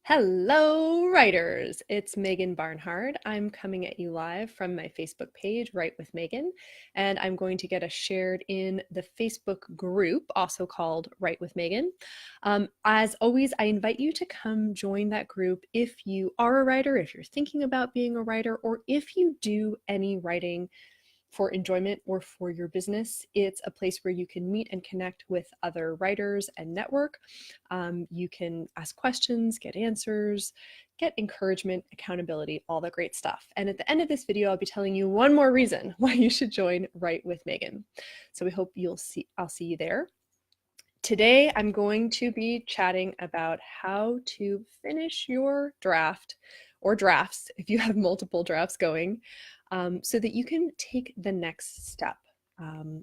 Hello, writers! It's Megan Barnhard. I'm coming at you live from my Facebook page, Write with Megan, and I'm going to get us shared in the Facebook group, also called Write with Megan. As always, I invite you to come join that group if you are a writer, if you're thinking about being a writer, or if you do any writing for enjoyment or for your business. It's a place where you can meet and connect with other writers and network. You can ask questions, get answers, get encouragement, accountability, all the great stuff. And at the end of this video, I'll be telling you one more reason why you should join Write with Megan. So we hope I'll see you there. Today, I'm going to be chatting about how to finish your draft or drafts if you have multiple drafts going, so that you can take the next step,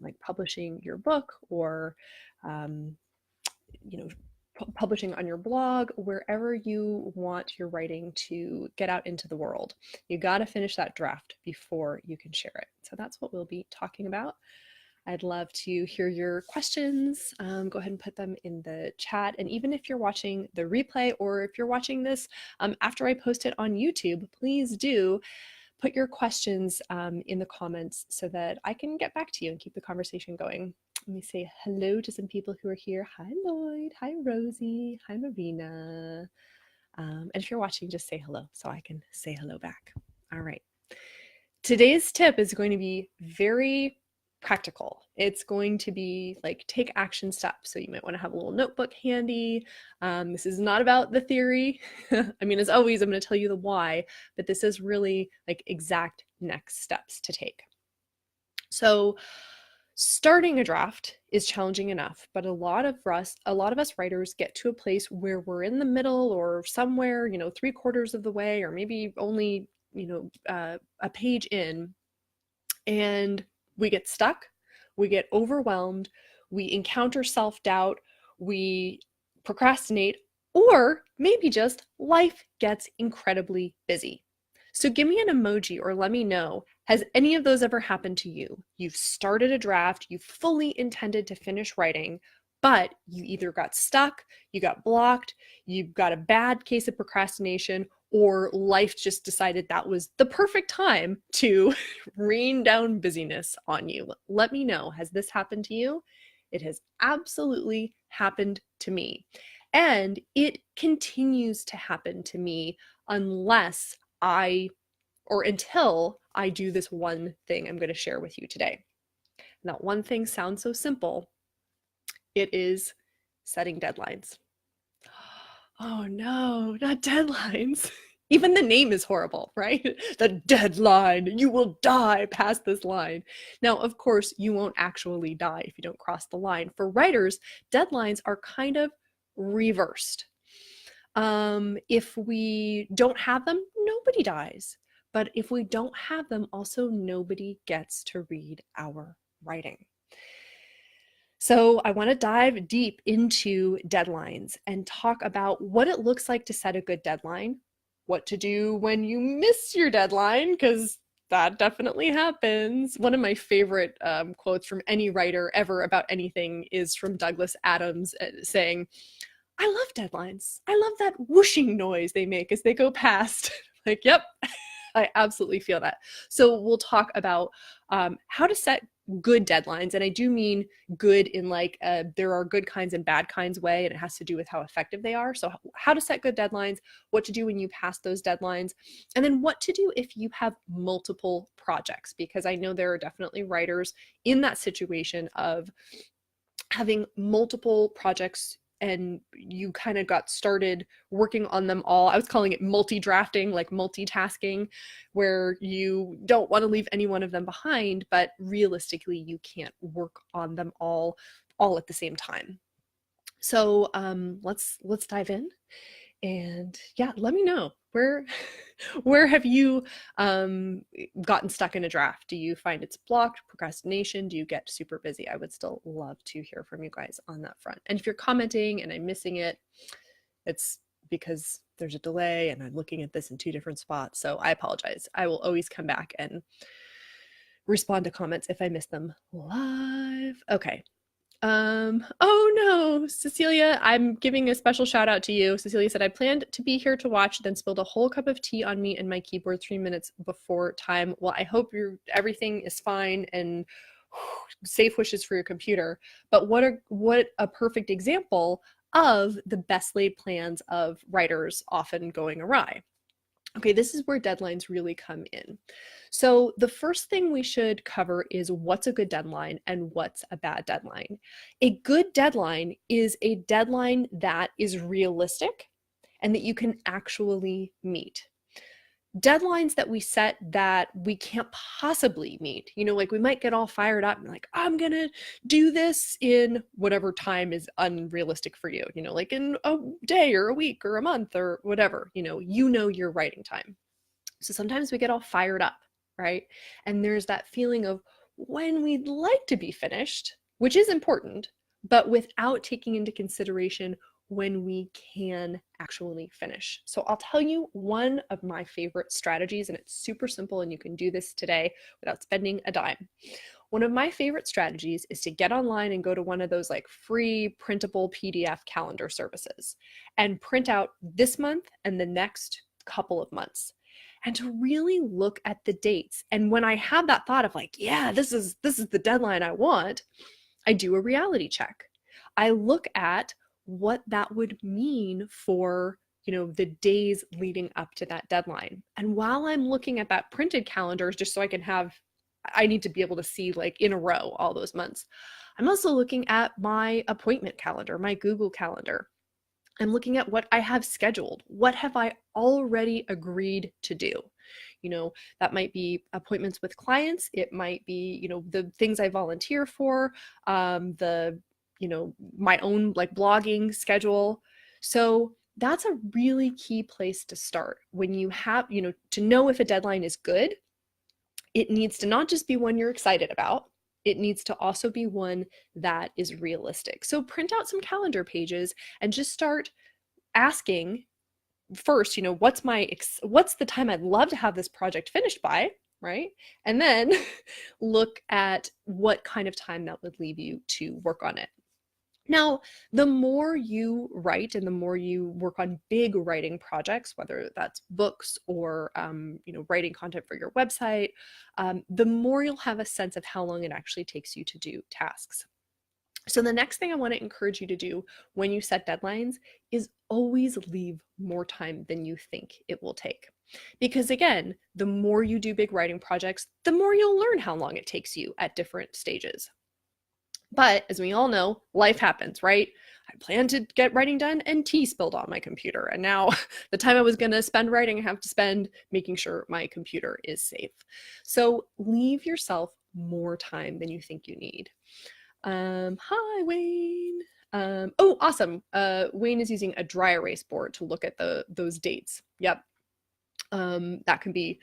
like publishing your book or, you know, publishing on your blog, wherever you want your writing to get out into the world. You got to finish that draft before you can share it. So that's what we'll be talking about. I'd love to hear your questions. Go ahead and put them in the chat. And even if you're watching the replay or if you're watching this after I post it on YouTube, please do put your questions in the comments so that I can get back to you and keep the conversation going. Let me say hello to some people who are here. Hi, Lloyd. Hi, Rosie. Hi, Marina. And if you're watching, just say hello so I can say hello back. All right. Today's tip is going to be very practical. It's going to be like take action steps. So you might want to have a little notebook handy. This is not about the theory. I mean, as always, I'm going to tell you the why, but this is really like exact next steps to take. So starting a draft is challenging enough, but a lot of us writers get to a place where we're in the middle or somewhere, 3/4 of the way, or maybe only, a page in, and we get stuck, we get overwhelmed, we encounter self-doubt, we procrastinate, or maybe just life gets incredibly busy. So give me an emoji or let me know, has any of those ever happened to you? You've started a draft, you fully intended to finish writing, but you either got stuck, you got blocked, you got a bad case of procrastination, or life just decided that was the perfect time to rain down busyness on you. Let me know, has this happened to you? It has absolutely happened to me. And it continues to happen to me until I do this one thing I'm going to share with you today. And that one thing sounds so simple. It is setting deadlines. Oh no, not deadlines. Even the name is horrible, right? The deadline, you will die past this line. Now, of course, you won't actually die if you don't cross the line. For writers, deadlines are kind of reversed. If we don't have them, nobody dies. But if we don't have them, also nobody gets to read our writing. So I want to dive deep into deadlines and talk about what it looks like to set a good deadline, what to do when you miss your deadline, because that definitely happens. One of my favorite quotes from any writer ever about anything is from Douglas Adams saying, I love deadlines. I love that whooshing noise they make as they go past. Like, yep, I absolutely feel that. So we'll talk about how to set good deadlines. And I do mean good in like there are good kinds and bad kinds way, and it has to do with how effective they are. So how to set good deadlines, what to do when you pass those deadlines, and then what to do if you have multiple projects, because I know there are definitely writers in that situation of having multiple projects and you kind of got started working on them all. I was calling it multi-drafting, like multitasking, where you don't want to leave any one of them behind, but realistically you can't work on them all at the same time. So let's dive in. And yeah, let me know where have you gotten stuck in a draft? Do you find it's blocked, procrastination? Do you get super busy? I would still love to hear from you guys on that front. And if you're commenting and I'm missing it, it's because there's a delay and I'm looking at this in two different spots. So I apologize. I will always come back and respond to comments if I miss them live. Okay. Oh no, Cecilia, I'm giving a special shout out to you. Cecilia said, I planned to be here to watch, then spilled a whole cup of tea on me and my keyboard 3 minutes before time. Well, I hope everything is fine and safe wishes for your computer. But what a perfect example of the best laid plans of writers often going awry. Okay, this is where deadlines really come in. So the first thing we should cover is what's a good deadline and what's a bad deadline. A good deadline is a deadline that is realistic and that you can actually meet. Deadlines that we set that we can't possibly meet, like we might get all fired up and like, I'm gonna do this in whatever time is unrealistic for you, like in a day or a week or a month or whatever, your writing time. So sometimes we get all fired up, right? And there's that feeling of when we'd like to be finished, which is important, but without taking into consideration when we can actually finish. So I'll tell you one of my favorite strategies, and it's super simple, and you can do this today without spending a dime. One of my favorite strategies is to get online and go to one of those like free printable PDF calendar services and print out this month and the next couple of months, and to really look at the dates. And when I have that thought of like, yeah, this is the deadline I want, I do a reality check. I look at what that would mean for the days leading up to that deadline. And while I'm looking at that printed calendar, just so I need to be able to see like in a row all those months, I'm also looking at my appointment calendar, my Google Calendar. I'm looking at what I have scheduled. What have I already agreed to do? That might be appointments with clients. It might be, the things I volunteer for, my own like blogging schedule. So that's a really key place to start. When you have, to know if a deadline is good, it needs to not just be one you're excited about. It needs to also be one that is realistic. So print out some calendar pages and just start asking first, what's the time I'd love to have this project finished by, right? And then look at what kind of time that would leave you to work on it. Now, the more you write and the more you work on big writing projects, whether that's books or writing content for your website, the more you'll have a sense of how long it actually takes you to do tasks. So the next thing I want to encourage you to do when you set deadlines is always leave more time than you think it will take. Because again, the more you do big writing projects, the more you'll learn how long it takes you at different stages. But as we all know, life happens, right? I planned to get writing done and tea spilled on my computer. And now the time I was going to spend writing, I have to spend making sure my computer is safe. So leave yourself more time than you think you need. Hi, Wayne. Oh, awesome. Wayne is using a dry erase board to look at those dates. Yep. That can be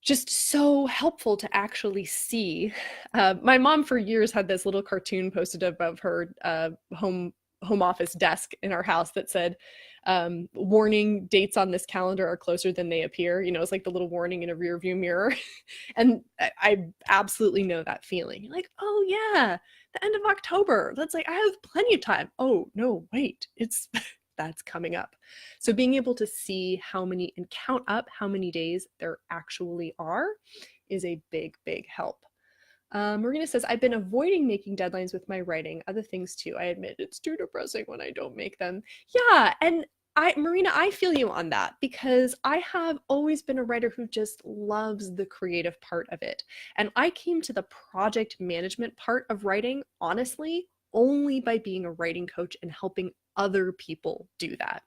just so helpful to actually see. My mom for years had this little cartoon posted above her home office desk in our house that said, warning, dates on this calendar are closer than they appear. It's like the little warning in a rear view mirror. And I absolutely know that feeling. You're like, oh yeah, the end of October. That's like, I have plenty of time. Oh no, wait, it's that's coming up. So being able to see how many and count up how many days there actually are is a big, big help. Marina says, I've been avoiding making deadlines with my writing. Other things too. I admit it's too depressing when I don't make them. Yeah, and Marina, I feel you on that because I have always been a writer who just loves the creative part of it. And I came to the project management part of writing, honestly, only by being a writing coach and helping other people do that,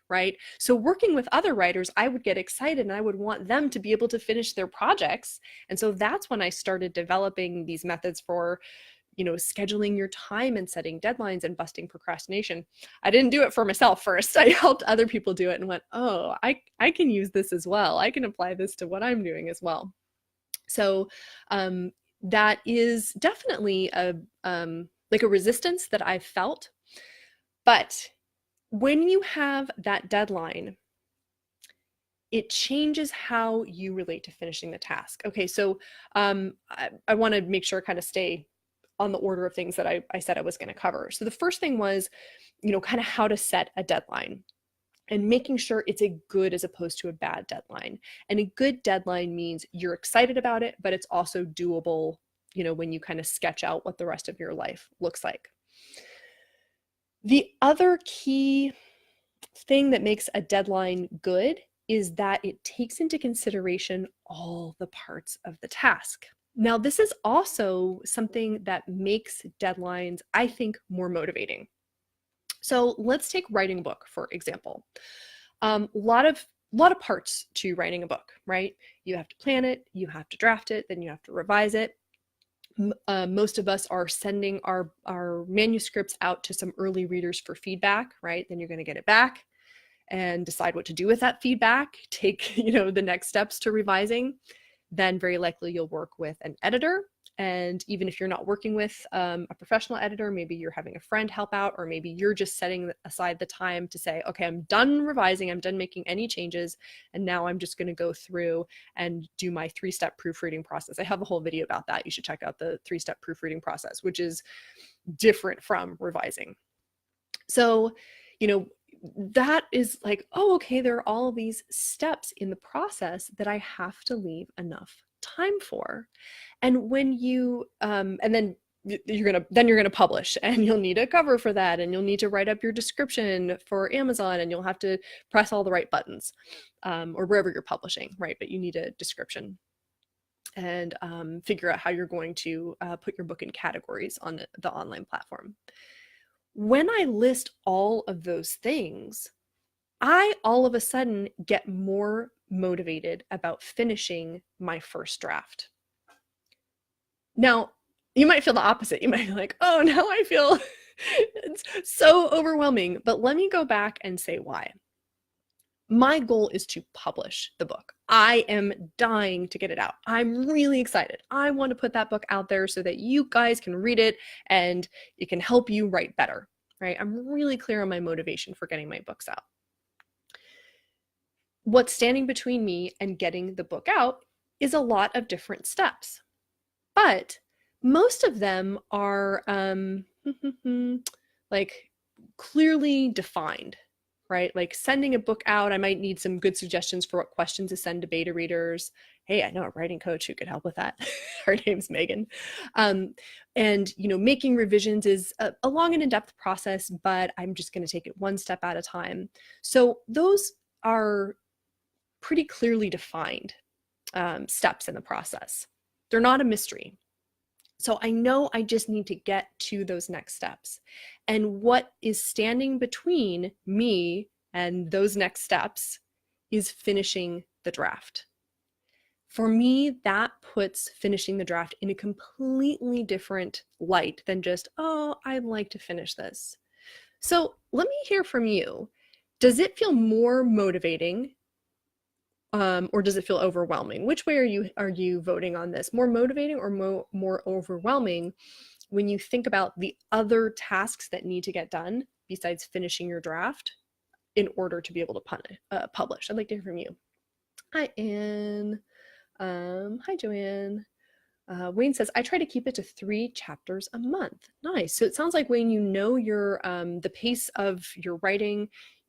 right? So working with other writers, I would get excited and I would want them to be able to finish their projects. And so that's when I started developing these methods for, scheduling your time and setting deadlines and busting procrastination. I didn't do it for myself first. I helped other people do it and went, oh, I can use this as well. I can apply this to what I'm doing as well. So that is definitely a resistance that I've felt. But when you have that deadline, it changes how you relate to finishing the task. Okay, so I want to make sure I kind of stay on the order of things that I said I was going to cover. So the first thing was, kind of how to set a deadline and making sure it's a good as opposed to a bad deadline. And a good deadline means you're excited about it, but it's also doable, when you kind of sketch out what the rest of your life looks like. The other key thing that makes a deadline good is that it takes into consideration all the parts of the task. Now, this is also something that makes deadlines, I think, more motivating. So let's take writing a book, for example. A lot of parts to writing a book, right? You have to plan it, you have to draft it, then you have to revise it. Most of us are sending our manuscripts out to some early readers for feedback, right? Then you're going to get it back and decide what to do with that feedback, take, the next steps to revising. Then very likely you'll work with an editor. And even if you're not working with a professional editor, maybe you're having a friend help out, or maybe you're just setting aside the time to say, okay, I'm done revising, I'm done making any changes, and now I'm just going to go through and do my 3-step proofreading process. I have a whole video about that. You should check out the 3-step proofreading process, which is different from revising. So, that is like, oh, okay, there are all these steps in the process that I have to leave enough time for. And when you and then you're gonna publish, and you'll need a cover for that, and you'll need to write up your description for Amazon, and you'll have to press all the right buttons, or wherever you're publishing, right? But you need a description and figure out how you're going to put your book in categories on the online platform. When I list all of those things, I all of a sudden get more motivated about finishing my first draft. Now, you might feel the opposite. You might be like, oh, now I feel it's so overwhelming. But let me go back and say why. My goal is to publish the book. I am dying to get it out. I'm really excited. I want to put that book out there so that you guys can read it and it can help you write better, right? I'm really clear on my motivation for getting my books out. What's standing between me and getting the book out is a lot of different steps, but most of them are like clearly defined, right? Like sending a book out, I might need some good suggestions for what questions to send to beta readers. Hey, I know a writing coach who could help with that. Her name's Megan. And, making revisions is a long and in-depth process, but I'm just going to take it one step at a time. So those are pretty clearly defined steps in the process. They're not a mystery. So I know I just need to get to those next steps. And what is standing between me and those next steps is finishing the draft. For me, that puts finishing the draft in a completely different light than just, oh, I'd like to finish this. So let me hear from you. Does it feel more motivating? Or does it feel overwhelming? Which way are you voting on this? More motivating or more overwhelming when you think about the other tasks that need to get done besides finishing your draft in order to be able to publish? I'd like to hear from you. Hi, Anne. Hi, Joanne. Wayne says, I try to keep it to 3 chapters a month. Nice. So it sounds like, Wayne, your the pace of your writing,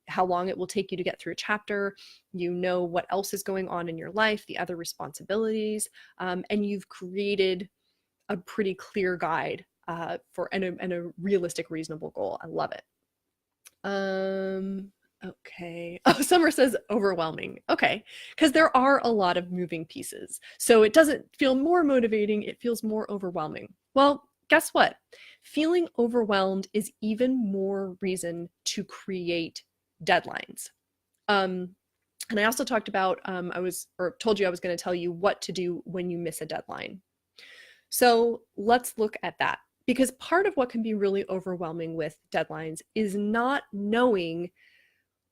how long it will take you to get through a chapter, what else is going on in your life, the other responsibilities, and you've created a pretty clear guide for a realistic, reasonable goal. I love it. Okay. Oh, Summer says overwhelming. Okay. Because there are a lot of moving pieces. So it doesn't feel more motivating, it feels more overwhelming. Well, guess what? Feeling overwhelmed is even more reason to create deadlines. And I also talked about, told you I was going to tell you what to do when you miss a deadline. So let's look at that, because part of what can be really overwhelming with deadlines is not knowing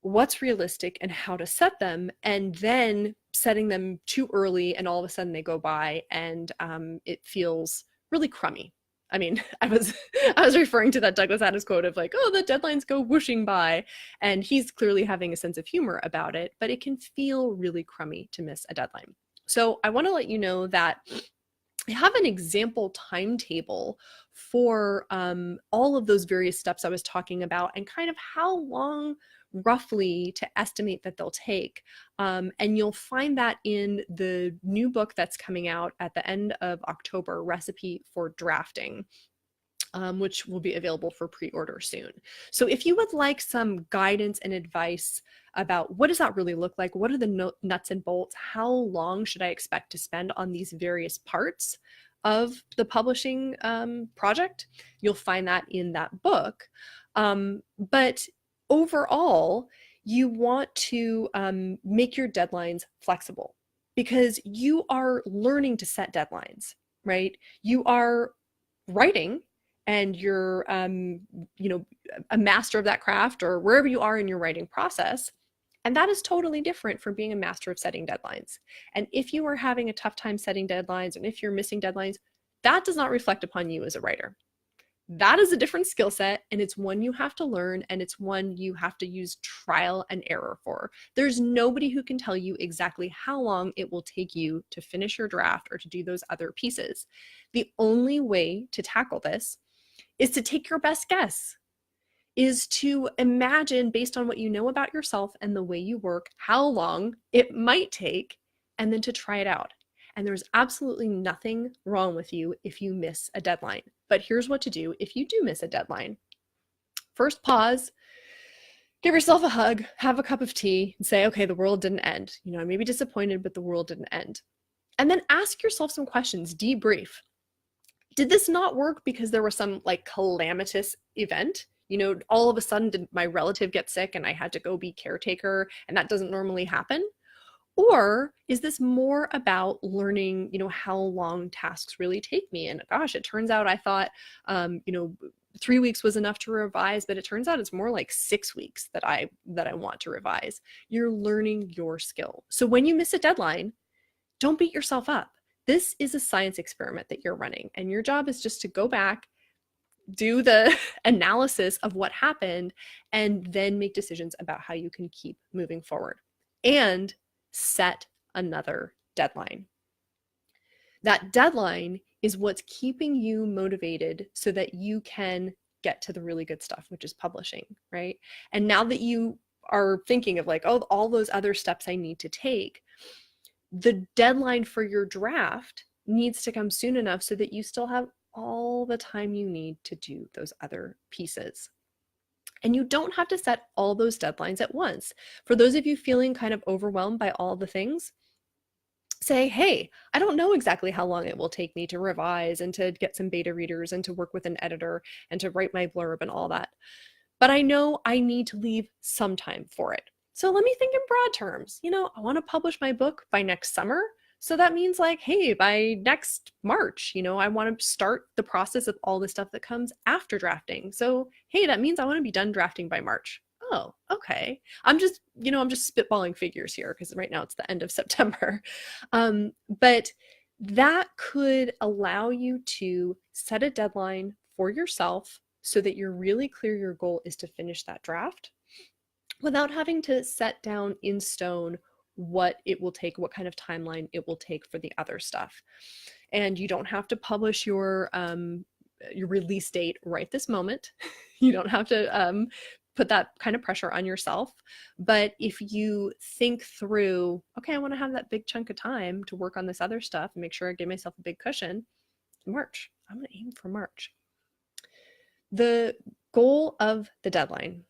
what's realistic and how to set them, and then setting them too early and all of a sudden they go by and it feels really crummy. I mean, I was referring to that Douglas Adams quote of like, oh, the deadlines go whooshing by, and he's clearly having a sense of humor about it, but it can feel really crummy to miss a deadline. So I want to let you know that I have an example timetable for all of those various steps I was talking about, and kind of how long roughly to estimate that they'll take. And you'll find that in the new book that's coming out at the end of October, Recipe for Drafting. Which will be available for pre-order soon. So if you would like some guidance and advice about what does that really look like, what are the nuts and bolts, how long should I expect to spend on these various parts of the publishing project, you'll find that in that book. But overall, you want to make your deadlines flexible, because you are learning to set deadlines, right? You are writing, and you're a master of that craft, or wherever you are in your writing process, and that is totally different from being a master of setting deadlines. And if you are having a tough time setting deadlines, and if you're missing deadlines, that does not reflect upon you as a writer. That is a different skill set, and it's one you have to learn, and it's one you have to use trial and error for. There's nobody who can tell you exactly how long it will take you to finish your draft or to do those other pieces. The only way to tackle this is to take your best guess, is to imagine, based on what you know about yourself and the way you work, how long it might take, and then to try it out. And there's absolutely nothing wrong with you if you miss a deadline. But here's what to do if you do miss a deadline. First, pause, give yourself a hug, have a cup of tea, and say, okay, the world didn't end. I may be disappointed, but the world didn't end. And then ask yourself some questions, debrief. Did this not work because there was some calamitous event? All of a sudden, did my relative get sick and I had to go be caretaker, and that doesn't normally happen? Or is this more about learning, how long tasks really take me? And gosh, it turns out I thought, 3 weeks was enough to revise, but it turns out it's more like 6 weeks that I want to revise. You're learning your skill. So when you miss a deadline, don't beat yourself up. This is a science experiment that you're running, and your job is just to go back, do the analysis of what happened, and then make decisions about how you can keep moving forward. And set another deadline. That deadline is what's keeping you motivated so that you can get to the really good stuff, which is publishing, right? And now that you are thinking of all those other steps I need to take, the deadline for your draft needs to come soon enough so that you still have all the time you need to do those other pieces. And you don't have to set all those deadlines at once. For those of you feeling kind of overwhelmed by all the things, say, hey, I don't know exactly how long it will take me to revise and to get some beta readers and to work with an editor and to write my blurb and all that. But I know I need to leave some time for it. So let me think in broad terms. I want to publish my book by next summer. So that means hey, by next March, I want to start the process of all the stuff that comes after drafting. So, hey, that means I want to be done drafting by March. Oh, okay. I'm just spitballing figures here because right now it's the end of September. But that could allow you to set a deadline for yourself so that you're really clear your goal is to finish that draft without having to set down in stone what it will take, what kind of timeline it will take for the other stuff. And you don't have to publish your release date right this moment. You don't have to put that kind of pressure on yourself. But if you think through, okay, I want to have that big chunk of time to work on this other stuff and make sure I give myself a big cushion, March. I'm going to aim for March. The goal of the deadline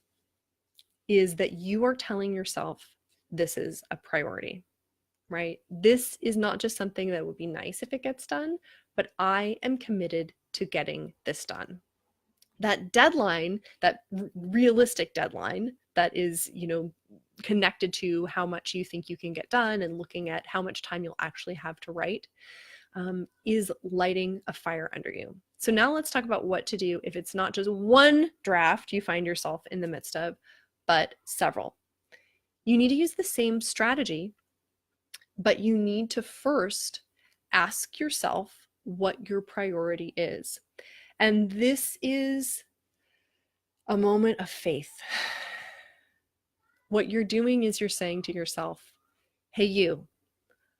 is that you are telling yourself this is a priority, right? This is not just something that would be nice if it gets done, but I am committed to getting this done. That deadline, that realistic deadline that is, connected to how much you think you can get done and looking at how much time you'll actually have to write, is lighting a fire under you. So now let's talk about what to do if it's not just one draft you find yourself in the midst of, but several. You need to use the same strategy, but you need to first ask yourself what your priority is. And this is a moment of faith. What you're doing is you're saying to yourself, hey, you,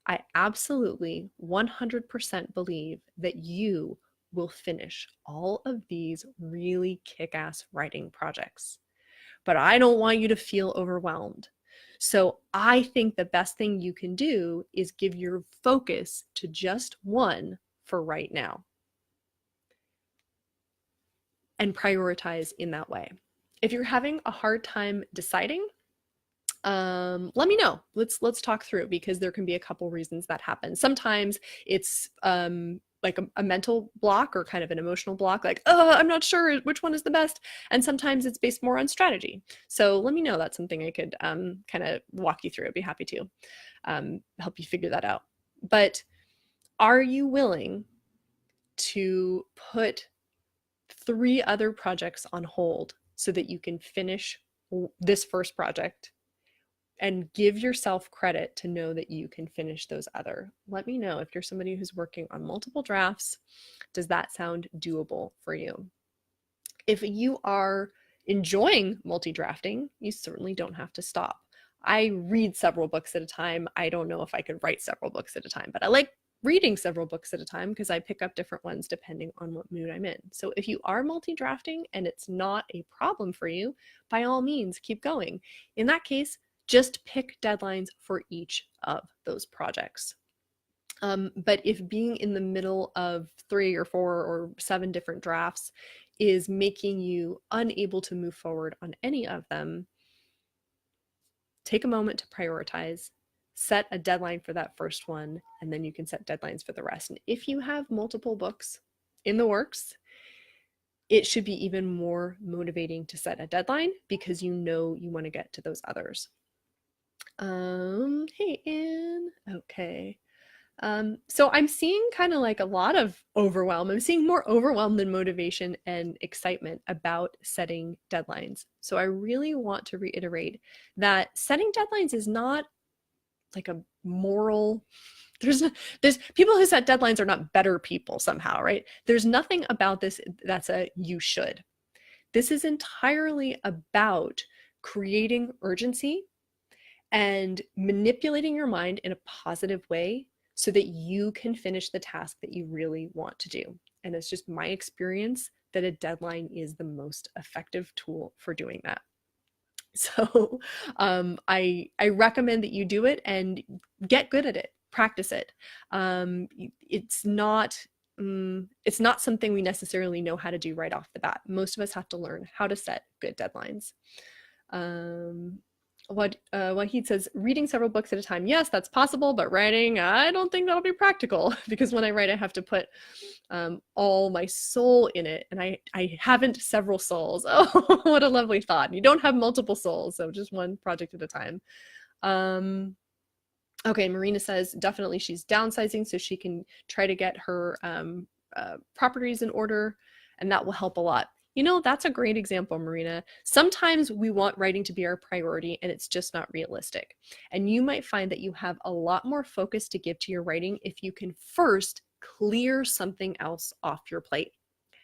I absolutely 100% believe that you will finish all of these really kick-ass writing projects. But I don't want you to feel overwhelmed. So I think the best thing you can do is give your focus to just one for right now and prioritize in that way. If you're having a hard time deciding, let me know. Let's talk through, because there can be a couple reasons that happen. Sometimes it's like a mental block or kind of an emotional block, like, oh, I'm not sure which one is the best. And sometimes it's based more on strategy. So let me know. That's something I could kind of walk you through. I'd be happy to help you figure that out. But are you willing to put 3 other projects on hold so that you can finish this first project and give yourself credit to know that you can finish those other? Let me know if you're somebody who's working on multiple drafts. Does that sound doable for you? If you are enjoying multi-drafting, you certainly don't have to stop. I read several books at a time. I don't know if I could write several books at a time, but I like reading several books at a time because I pick up different ones depending on what mood I'm in. So if you are multi-drafting and it's not a problem for you, by all means, keep going. In that case, just pick deadlines for each of those projects. But if being in the middle of 3 or 4 or 7 different drafts is making you unable to move forward on any of them, take a moment to prioritize, set a deadline for that first one, and then you can set deadlines for the rest. And if you have multiple books in the works, it should be even more motivating to set a deadline because you know you want to get to those others. Hey, Anne. Okay. So I'm seeing kind of like a lot of overwhelm. I'm seeing more overwhelm than motivation and excitement about setting deadlines. So I really want to reiterate that setting deadlines is not like a moral, there's people who set deadlines are not better people somehow, right? There's nothing about this that's a you should. This is entirely about creating urgency and manipulating your mind in a positive way so that you can finish the task that you really want to do. And it's just my experience that a deadline is the most effective tool for doing that. So I recommend that you do it and get good at it, practice it. It's not something we necessarily know how to do right off the bat. Most of us have to learn how to set good deadlines. Wahid says, reading several books at a time. Yes, that's possible, but writing, I don't think that'll be practical because when I write, I have to put all my soul in it, and I haven't several souls. Oh, what a lovely thought. You don't have multiple souls, so just one project at a time. Okay, Marina says, definitely she's downsizing so she can try to get her properties in order, and that will help a lot. You know, that's a great example, Marina. Sometimes we want writing to be our priority and it's just not realistic. And you might find that you have a lot more focus to give to your writing if you can first clear something else off your plate.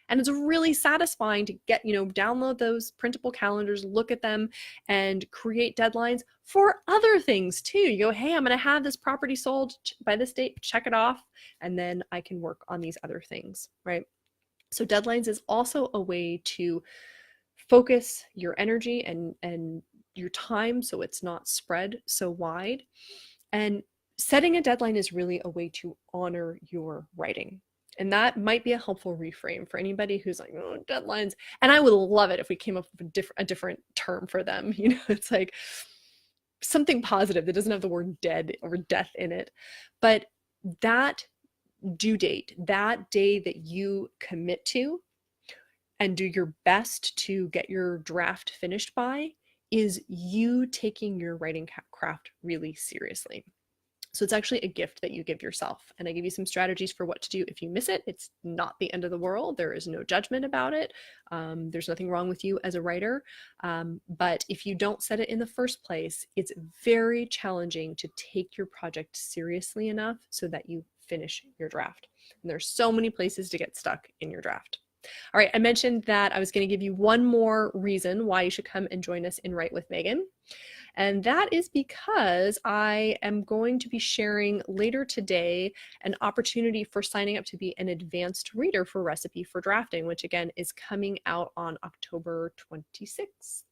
And it's really satisfying to get, download those printable calendars, look at them, and create deadlines for other things too. You go, hey, I'm going to have this property sold by this date, check it off, and then I can work on these other things, right? So deadlines is also a way to focus your energy and your time so it's not spread so wide. And setting a deadline is really a way to honor your writing. And that might be a helpful reframe for anybody who's like, oh, deadlines. And I would love it if we came up with a different term for them. It's like something positive that doesn't have the word dead or death in it. But that due date, that day that you commit to and do your best to get your draft finished by, is you taking your writing craft really seriously. So it's actually a gift that you give yourself. And I give you some strategies for what to do if you miss it. It's not the end of the world. There is no judgment about it. There's nothing wrong with you as a writer. But if you don't set it in the first place, it's very challenging to take your project seriously enough so that you finish your draft. And there's so many places to get stuck in your draft. All right, I mentioned that I was going to give you one more reason why you should come and join us in Write with Megan. And that is because I am going to be sharing later today an opportunity for signing up to be an advanced reader for Recipe for Drafting, which again is coming out on October 26th.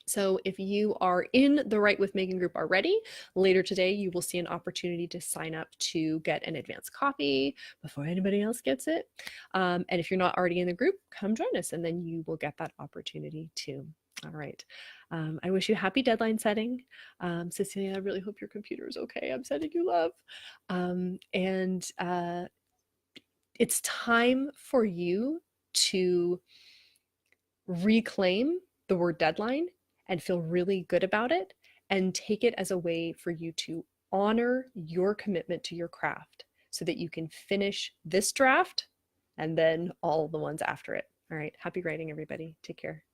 So if you are in the Write with Megan group already, later today you will see an opportunity to sign up to get an advanced copy before anybody else gets it. And if you're not already in the group, come join us and then you will get that opportunity too. All right. I wish you happy deadline setting. Cecilia, I really hope your computer is okay. I'm sending you love. It's time for you to reclaim the word deadline and feel really good about it and take it as a way for you to honor your commitment to your craft so that you can finish this draft and then all the ones after it. All right. Happy writing, everybody. Take care.